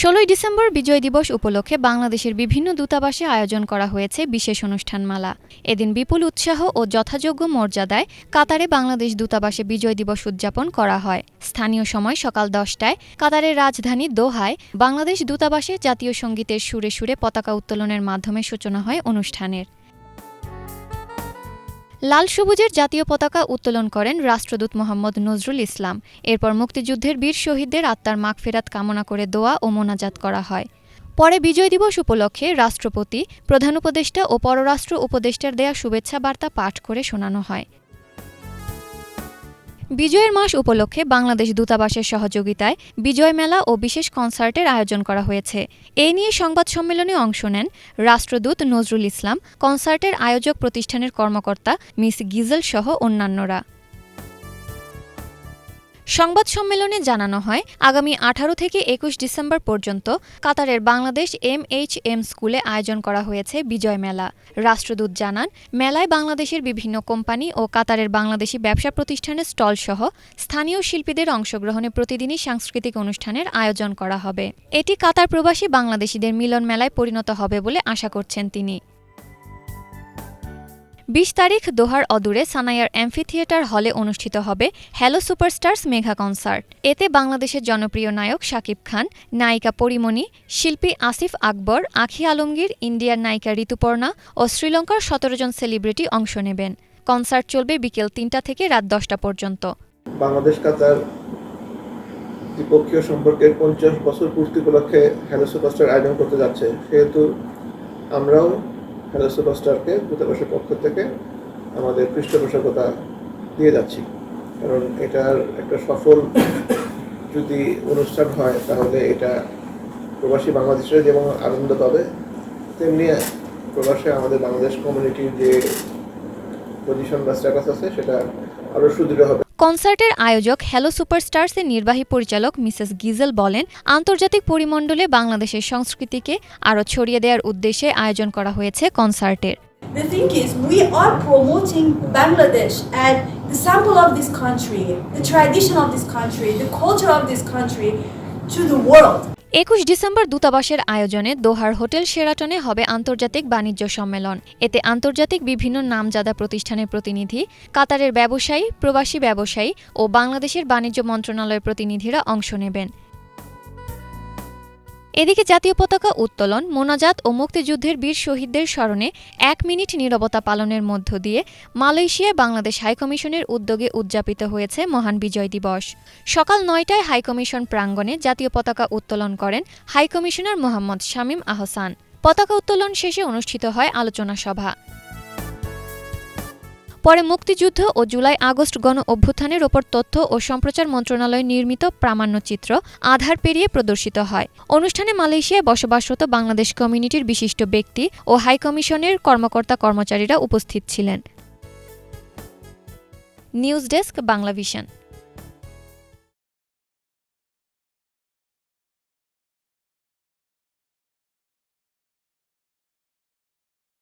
১৬ December বিজয় দিবস উপলক্ষে বাংলাদেশের বিভিন্ন দূতাবাসে আয়োজন করা হয়েছে বিশেষ অনুষ্ঠানমালা। এদিন বিপুল উৎসাহ ও যথাযোগ্য মর্যাদায় কাতারে বাংলাদেশ দূতাবাসে বিজয় দিবস উদযাপন করা হয়। স্থানীয় সময় সকাল ১০টায় কাতারের রাজধানী দোহায় বাংলাদেশ দূতাবাসে জাতীয় সংগীতের সুরে সুরে পতাকা উত্তোলনের মাধ্যমে সূচনা হয় অনুষ্ঠানের। লাল সবুজের জাতীয় পতাকা উত্তোলন করেন রাষ্ট্রদূত মোহাম্মদ নজরুল ইসলাম। এরপর মুক্তিযুদ্ধের বীর শহীদদের আত্মার মাগফিরাত কামনা করে দোয়া ও মোনাজাত করা হয়। পরে বিজয় দিবস উপলক্ষে রাষ্ট্রপতি, প্রধান উপদেষ্টা ও পররাষ্ট্র উপদেষ্টার দেয়া শুভেচ্ছা বার্তা পাঠ করে শোনানো হয়। বিজয়ের মাস উপলক্ষে বাংলাদেশ দূতাবাসের সহযোগিতায় বিজয় মেলা ও বিশেষ কনসার্টের আয়োজন করা হয়েছে। এ নিয়ে সংবাদ সম্মেলনে অংশ নেন রাষ্ট্রদূত নজরুল ইসলাম, কনসার্টের আয়োজক প্রতিষ্ঠানের কর্মকর্তা মিস গিজেল সহ অন্যান্যরা। সংবাদ সম্মেলনে জানানো হয়, আগামী ১৮ থেকে ২১ ডিসেম্বর পর্যন্ত কাতারের বাংলাদেশ MHM স্কুলে আয়োজন করা হয়েছে বিজয় মেলা। রাষ্ট্রদূত জানান, মেলায় বাংলাদেশের বিভিন্ন কোম্পানি ও কাতারের বাংলাদেশি ব্যবসা প্রতিষ্ঠানের স্টলসহ স্থানীয় শিল্পীদের অংশগ্রহণে প্রতিদিনই সাংস্কৃতিক অনুষ্ঠানের আয়োজন করা হবে। এটি কাতার প্রবাসী বাংলাদেশিদের মিলন মেলায় পরিণত হবে বলে আশা করছেন তিনি। ২০ তারিখ দোহার অদূরে সানায়ার অ্যাম্ফিথিয়েটার হলে অনুষ্ঠিত হবে হ্যালো সুপারস্টার্স মেগা কনসার্ট। এতে বাংলাদেশের জনপ্রিয় নায়ক শাকিব খান, নায়িকা পরিমণি, শিল্পী আসিফ আকবর, আখি আলমগীর, ইন্ডিয়ার নায়িকা ঋতুপর্ণা ও শ্রীলঙ্কার ১৭ জন সেলিব্রিটি অংশ নেবেন। কনসার্ট চলবে বিকেল ৩টা থেকে রাত ১০টা পর্যন্ত। বাংলাদেশ কাতার দ্বিপক্ষীয় সম্পর্কের ৫০ বছর পূর্তি উপলক্ষে হ্যালো সুপারস্টার আয়োজন করতে যাচ্ছে, সেহেতু আমরাও হ্যালো সুপারস্টারকে দূতাবাসের পক্ষ থেকে আমাদের পৃষ্ঠপোষকতা দিয়ে যাচ্ছি। কারণ এটার একটা সফল যদি অনুষ্ঠান হয় তাহলে এটা প্রবাসী বাংলাদেশিরা যেমন আনন্দ পাবে, তেমনি প্রবাসে আমাদের বাংলাদেশ কমিউনিটির যে পজিশন বা স্ট্যাটাস আছে সেটা আরও সুদৃঢ় হবে। কনসার্টের আয়োজক হ্যালো সুপারস্টার্সের নির্বাহী পরিচালক মিসেস গিজেল বলেন, আন্তর্জাতিক পরিমণ্ডলে বাংলাদেশের সংস্কৃতিকে আরও ছড়িয়ে দেওয়ার উদ্দেশ্যে আয়োজন করা হয়েছে কনসার্টের। The thing is, we are promoting Bangladesh and the sample of this country, the tradition of this country, the culture of this country to the world. ২১ December দূতাবাসের আয়োজনে দোহার হোটেল শেরাটনে হবে আন্তর্জাতিক বাণিজ্য সম্মেলন। এতে আন্তর্জাতিক বিভিন্ন নামজাদা প্রতিষ্ঠানের প্রতিনিধি, কাতারের ব্যবসায়ী, প্রবাসী ব্যবসায়ী ও বাংলাদেশের বাণিজ্য মন্ত্রণালয়ের প্রতিনিধিরা অংশ নেবেন। এদিকে জাতীয় পতাকা উত্তোলন, মোনাজাত ও মুক্তিযুদ্ধের বীর শহীদদের স্মরণে ১ মিনিট নীরবতা পালনের মধ্য দিয়ে মালয়েশিয়ায় বাংলাদেশ হাইকমিশনের উদ্যোগে উদযাপিত হয়েছে মহান বিজয় দিবস। সকাল ৯টায় হাইকমিশন প্রাঙ্গণে জাতীয় পতাকা উত্তোলন করেন হাইকমিশনার মোহাম্মদ শামীম আহসান। পতাকা উত্তোলন শেষে অনুষ্ঠিত হয় আলোচনা সভা। পরে মুক্তিযুদ্ধ ও জুলাই-আগস্ট গণ অভ্যুত্থানের ওপর তথ্য ও সম্প্রচার মন্ত্রণালয় নির্মিত প্রামাণ্যচিত্র আধার পেরিয়ে প্রদর্শিত হয়। অনুষ্ঠানে মালয়েশিয়ায় বসবাসরত বাংলাদেশ কমিউনিটির বিশিষ্ট ব্যক্তি ও হাইকমিশনের কর্মকর্তা-কর্মচারীরা উপস্থিত ছিলেন। News desk, Banglavision.